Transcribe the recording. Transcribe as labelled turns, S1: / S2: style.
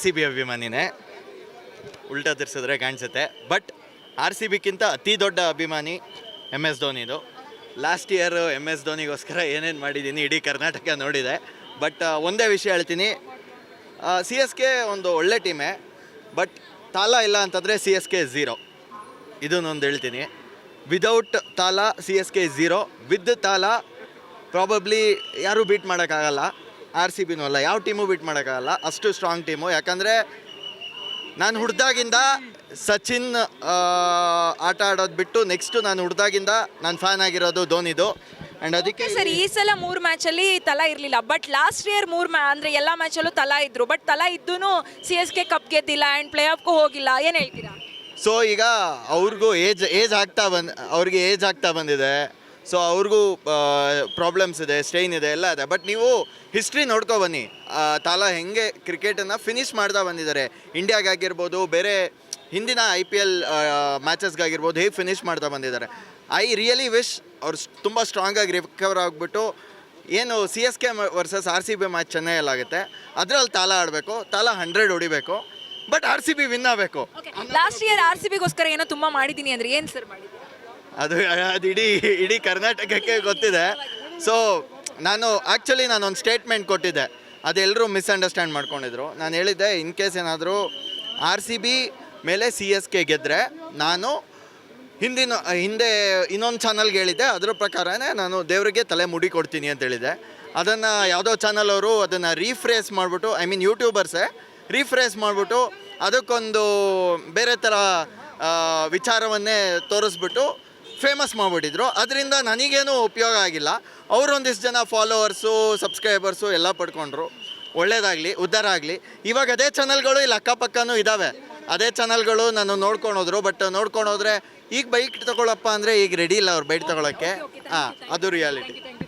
S1: C B ಅಭಿಮಾನಿನೇ, ಉಲ್ಟಾ ತಿರ್ಸಿದ್ರೆ ಕಾಣಿಸುತ್ತೆ. But R C ಬಿಗಿಂತ ಅತಿ ದೊಡ್ಡ ಅಭಿಮಾನಿ MS ಧೋನಿದು. ಲಾಸ್ಟ್ ಇಯರ್ MS ಧೋನಿಗೋಸ್ಕರ ಏನೇನು ಮಾಡಿದ್ದೀನಿ ಇಡೀ ಕರ್ನಾಟಕ ನೋಡಿದೆ. ಬಟ್ ಒಂದೇ ವಿಷಯ ಹೇಳ್ತೀನಿ, CSK ಒಂದು ಒಳ್ಳೆ ಟೀಮೇ, ಬಟ್ ತಾಲ ಇಲ್ಲ ಅಂತಂದರೆ CSK ಝೀರೋ. ಇದನ್ನೊಂದು ಹೇಳ್ತೀನಿ. Without Thala CSK zero, with Thala probably ಯಾರೂ ಬೀಟ್ ಮಾಡೋಕ್ಕಾಗಲ್ಲ. RCBನೂ ಅಲ್ಲ, ಯಾವ ಟೀಮು ಬೀಟ್ ಮಾಡೋಕ್ಕಾಗಲ್ಲ, ಅಷ್ಟು ಸ್ಟ್ರಾಂಗ್ ಟೀಮು. ಯಾಕಂದರೆ ನಾನು ಹುಡ್ದಾಗಿಂದ ಸಚಿನ್ ಆಟ ಆಡೋದು ಬಿಟ್ಟು ನೆಕ್ಸ್ಟು ನಾನು ಹುಡ್ದಾಗಿಂದ ನಾನು ಫ್ಯಾನ್ ಆಗಿರೋದು ಧೋನಿದು. ಆ್ಯಂಡ್ ಅದಕ್ಕೆ
S2: ಸರ್ ಈ ಸಲ 3 ಮ್ಯಾಚಲ್ಲಿ ತಲಾ ಇರಲಿಲ್ಲ. ಬಟ್ ಲಾಸ್ಟ್ ಇಯರ್ 3 ಅಂದರೆ ಎಲ್ಲ ಮ್ಯಾಚಲ್ಲೂ ತಲಾ ಇದ್ರು. ಬಟ್ ತಲಾ ಇದ್ದೂ CSK ಕಪ್ ಗೆದ್ದಿಲ್ಲ ಆ್ಯಂಡ್ ಪ್ಲೇ ಆಫ್ಗೂ ಹೋಗಿಲ್ಲ. ಏನು ಹೇಳ್ತೀರಾ?
S1: ಸೊ ಈಗ ಅವ್ರಿಗೂ ಅವ್ರಿಗೆ ಏಜ್ ಆಗ್ತಾ ಬಂದಿದೆ. ಸೊ ಅವ್ರಿಗೂ ಪ್ರಾಬ್ಲಮ್ಸ್ ಇದೆ, ಸ್ಟ್ರೈನ್ ಇದೆ, ಎಲ್ಲ ಇದೆ. ಬಟ್ ನೀವು ಹಿಸ್ಟ್ರಿ ನೋಡ್ಕೊ ಬನ್ನಿ, ತಾಲಾ ಹೆಂಗೆ ಕ್ರಿಕೆಟನ್ನು ಫಿನಿಷ್ ಮಾಡ್ತಾ ಬಂದಿದ್ದಾರೆ. ಇಂಡಿಯಾಗಾಗಿರ್ಬೋದು, ಬೇರೆ ಹಿಂದಿನ IPL ಮ್ಯಾಚಸ್ಗಾಗಿರ್ಬೋದು, ಹೇಗೆ ಫಿನಿಷ್ ಮಾಡ್ತಾ ಬಂದಿದ್ದಾರೆ. ಐ ರಿಯಲಿ ವಿಶ್ ಅವ್ರು ತುಂಬ ಸ್ಟ್ರಾಂಗಾಗಿ ರಿಕವರ್ ಆಗಿಬಿಟ್ಟು ಏನು CSK ವರ್ಸಸ್ RCB ಮ್ಯಾಚ್ ಚೆನ್ನೈಯಲ್ಲಾಗುತ್ತೆ, ಅದರಲ್ಲಿ ತಾಲಾ ಆಡಬೇಕು, ತಾಲಾ 100 ಹೊಡಿಬೇಕು. ಬಟ್ RCB ವಿನ್ ಆಗಬೇಕು.
S2: ಲಾಸ್ಟ್ ಇಯರ್ RCBಗೋಸ್ಕರ ಏನೋ ತುಂಬ ಮಾಡಿದ್ದೀನಿ ಅಂದರೆ ಏನು ಸರ್ ಮಾಡಿದ್ದೀರಾ?
S1: ಅದು ಇಡೀ ಕರ್ನಾಟಕಕ್ಕೆ ಗೊತ್ತಿದೆ. ಸೊ ನಾನು ಒಂದು ಸ್ಟೇಟ್ಮೆಂಟ್ ಕೊಟ್ಟಿದ್ದೆ, ಅದೆಲ್ಲರೂ ಮಿಸ್ಅಂಡರ್ಸ್ಟ್ಯಾಂಡ್ ಮಾಡ್ಕೊಂಡಿದ್ರು. ನಾನು ಹೇಳಿದ್ದೆ, ಇನ್ ಕೇಸ್ ಏನಾದರೂ RCB ಮೇಲೆ CSK ಗೆದ್ದರೆ ನಾನು ಹಿಂದೆ ಇನ್ನೊಂದು ಚಾನಲ್ಗೆ ಹೇಳಿದ್ದೆ, ಅದ್ರ ಪ್ರಕಾರನೇ ನಾನು ದೇವರಿಗೆ ತಲೆ ಮುಡಿ ಕೊಡ್ತೀನಿ ಅಂತ ಹೇಳಿದೆ. ಅದನ್ನು ಯಾವುದೋ ಚಾನಲ್ ಅವರು ಅದನ್ನು ರೀಫ್ರೇಸ್ ಮಾಡಿಬಿಟ್ಟು, ಐ ಮೀನ್ ಯೂಟ್ಯೂಬರ್ಸೇ ರೀಫ್ರೇಸ್ ಮಾಡಿಬಿಟ್ಟು ಅದಕ್ಕೊಂದು ಬೇರೆ ಥರ ವಿಚಾರವನ್ನೇ ತೋರಿಸ್ಬಿಟ್ಟು ಫೇಮಸ್ ಮಾಡಿಬಿಟ್ಟಿದ್ರು. ಅದರಿಂದ ನನಗೇನು ಉಪಯೋಗ ಆಗಿಲ್ಲ. ಅವರೊಂದಿಷ್ಟು ಜನ ಫಾಲೋವರ್ಸು, ಸಬ್ಸ್ಕ್ರೈಬರ್ಸು ಎಲ್ಲ ಪಡ್ಕೊಂಡ್ರು. ಒಳ್ಳೇದಾಗಲಿ, ಉದ್ಧಾರ ಆಗಲಿ. ಇವಾಗ ಅದೇ ಚಾನಲ್ಗಳು ಇಲ್ಲಿ ಅಕ್ಕಪಕ್ಕನೂ ಇದ್ದಾವೆ, ಅದೇ ಚಾನಲ್ಗಳು ನಾನು ನೋಡ್ಕೊಂಡೋದ್ರು. ಬಟ್ ನೋಡ್ಕೊಂಡೋದ್ರೆ ಈಗ ಬೈಕ್ ತೊಗೊಳಪ್ಪ ಅಂದರೆ ಈಗ ರೆಡಿ ಇಲ್ಲ ಅವ್ರು ಬೈಕ್ ತೊಗೊಳಕ್ಕೆ. ಅದು ರಿಯಾಲಿಟಿ.